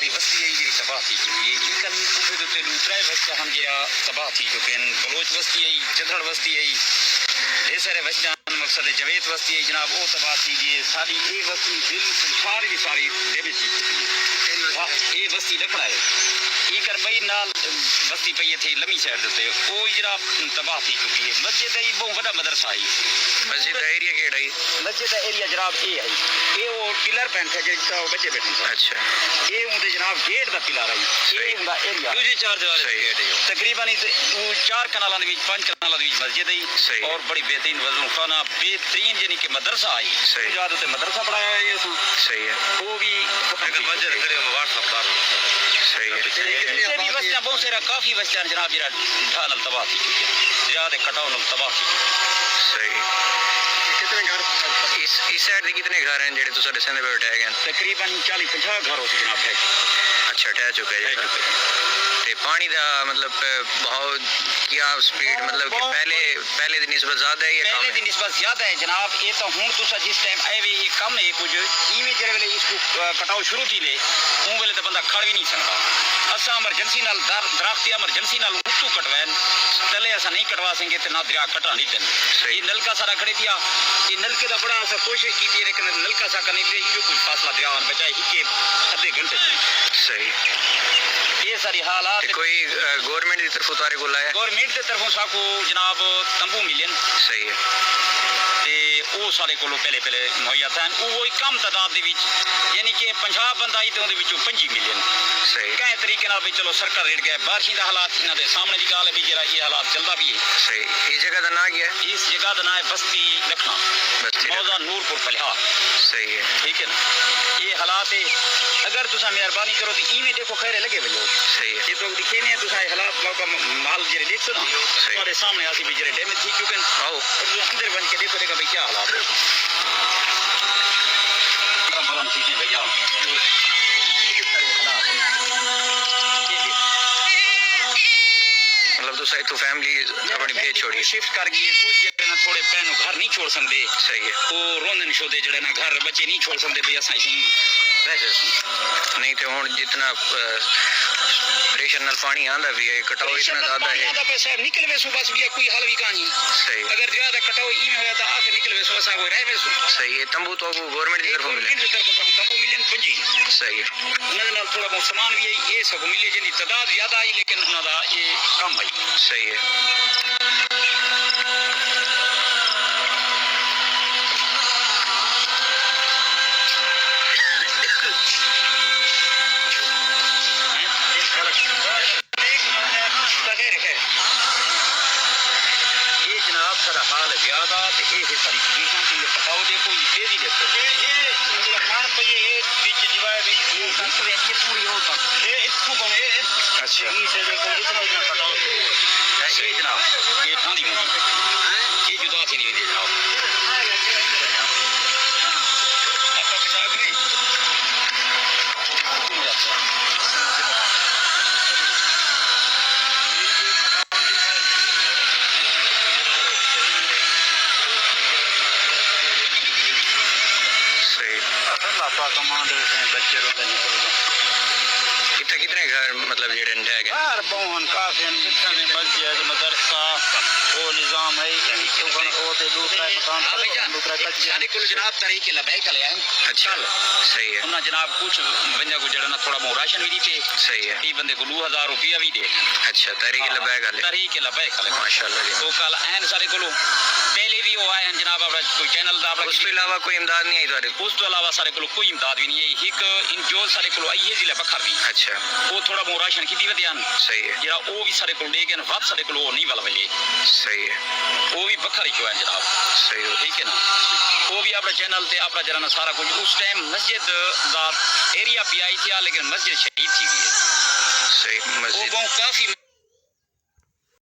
सारी वस्ती आई जी तबाह थी चुकी है। इनकन उबे ते दूसरा वस्ता हम जरा तबाह थी चुके हैं। बलोच वस्ती आई, चदड़ वस्ती आई, ये सारे वस्ता मकसद जवेद वस्ती है जनाब वो तबाह थी गई। सारी ये वस्ती बिल्कुल सारी सारी डैमेज थी चुकी है। ये वस्ती लखड़ा है ये कर बई नाल बस्ती पई थी लमी साइड ते ओ जरा तबाह थी चुकी है। मस्जिद है बहुत बड़ा मदरसा है। मस्जिद का एरिया केड़ा है? मस्जिद का एरिया जनाब ये है, ये वो पिलर पेंट है जिसका बच्चे बैठे हैं। अच्छा ये उनके जनाब गेट का पिलर है, ये उनका एरिया दूसरी चार दीवार गेट है तकरीबन 4 कनालों के बीच 5 कनालों के बीच मस्जिद है और बड़ी बेहतरीन वजू खाना बेहतरीन यानी कि मदरसा है। ज्यादा तो मदरसा पढ़ाया है इसमें। सही है वो भी मस्जिद खड़े व्हाट्सएप पर सही है। इससे भी बस्तियां बहुत सारा काफी बस्तियां जनाब जरा ढाल तबाह थी चुकी है, ज्यादा कटाव तबाह थी। सही कितने घर इस साइड के कितने घर हैं जेडे तुसा दसने पे अटैक हैं? तकरीबन 40-50 घर हो जनाब है। अच्छा अटैच हो गया ते पानी दा मतलब बहाव क्या स्पीड मतलब कि पहले दी निस्बत ज्यादा है या कम है? पहले दी निस्बत ज्यादा है जनाब। ये तो हुन तुसा जिस टाइम आए वे ये कम है कुछ इवें जेरे वेले इसको कटाव शुरू थी ले उन वेले तो बंदा खड़ भी नहीं सकता। असा इमरजेंसी नाल दरख्त इमरजेंसी नाल उत्तू कटवैन तले असा नहीं कटवा सकेंगे ते ना दरिया कटा नहीं देन। ये नलका सारा खड़े थिया ये नलके दा बड़ा असा कोशिश की थी लेकिन नलका सा करने के लिए कुछ फासला दरिया बचाए इके आधे घंटे। सही ये सारी हालात कोई गवर्नमेंट की तरफ उतारे को लाया? गवर्नमेंट की तरफों साकू जनाब तंबू मिलन। सही है ते वो सारे को पहले मुहैया था वो कम तादाद यानी कि 50 बंदा आई तो 25 मिलियन। सही कई तरीके नाल भी चलो सरकार रेट गया बारिश का हालात इन्होंने सामने की गाल है भी जरा ये हालात चलता भी है। सही इस जगह का ना क्या है? इस जगह का ना है बस्ती लखना मौजा नूरपुर पलिहार। सही है ठीक है ना ये हालात है। अगर तुसा मेहरबानी करो तो इवें देखो खैर लगे भलो। सही है ये तो दिखे नहीं तुसा हालात मौका माल जरे देख सो ना हमारे सामने आसी भी जरे डैमेज थी चुके हैं। आओ अंदर बन के देखो देखा भाई क्या हालात है। चीजें भैया मतलब तो सही तो फैमिली अपनी भेज छोड़ी शिफ्ट कर गई कुछ जड़े ना थोड़े पैन घर नहीं छोड़ सकते। सही है वो रोंदन शोदे जड़े ना घर बच्चे नहीं छोड़ सकते भैया सही नहीं तो हुन जितना प्रेशर नाल पानी आंदा भी है कटाव इतना ज्यादा है आधा पैसा निकल वे सु बस भी कोई हाल भी कहानी। सही अगर ज्यादा कटाव ई में होया तो आके निकल वे सु असा कोई रह वे सु। सही है तंबू तो गवर्नमेंट की तरफ मिले तंबू मिलन 25। सही है उनके नाल थोड़ा बहुत सामान भी है ये सब मिले जिनी तादाद ज्यादा आई लेकिन उनका ये कम आई। सही है हाल ज्यादा ये सारी चीज़ों की कटाव देखो तेजी देखो ये मान पे ये बीच डिवाइड ये पूरी हो तक ये इसको कौन है? अच्छा ये से देखो इतना कटाव ये जनाब ये ठांडी में ये जुदा थी नहीं जनाब आपका पेशाब नहीं कितने घर मतलब जेडे अटैक है? यार बहुन काफी कितने मस्जिद मदरसा वो निजाम है वो ते दूसरा मकान दूसरा कच्चे कुल जनाब तरीके लबैक ले आए। अच्छा सही है उन्हें जनाब कुछ बंदे को जड़ा ना थोड़ा बहुत राशन भी दी सही है ये बंदे को 2000 रुपया भी दे। अच्छा तरीके लबैक ले माशाल्लाह तो कल एन सारे को पहले भी वो आए हैं जनाब अपना कोई चैनल दा उसके अलावा कोई इमदाद नहीं आई थारे? उस तो अलावा सारे को कोई इमदाद भी नहीं है एक इन जो सारे को आई है जिला बखर भी। अच्छा वो थोड़ा बहुत राशन की दी ध्यान सही है जरा वो भी सारे को लेकिन वाप सारे को नहीं वाला मिले। सही है वो भी बखर ही क्यों है जनाब सही है ठीक है ना वो भी अपने चैनल पे अपना जरा ना सारा कुछ उस टाइम मस्जिद दा एरिया पे आई थी लेकिन मस्जिद शहीद थी सही मस्जिद वो बहुत काफी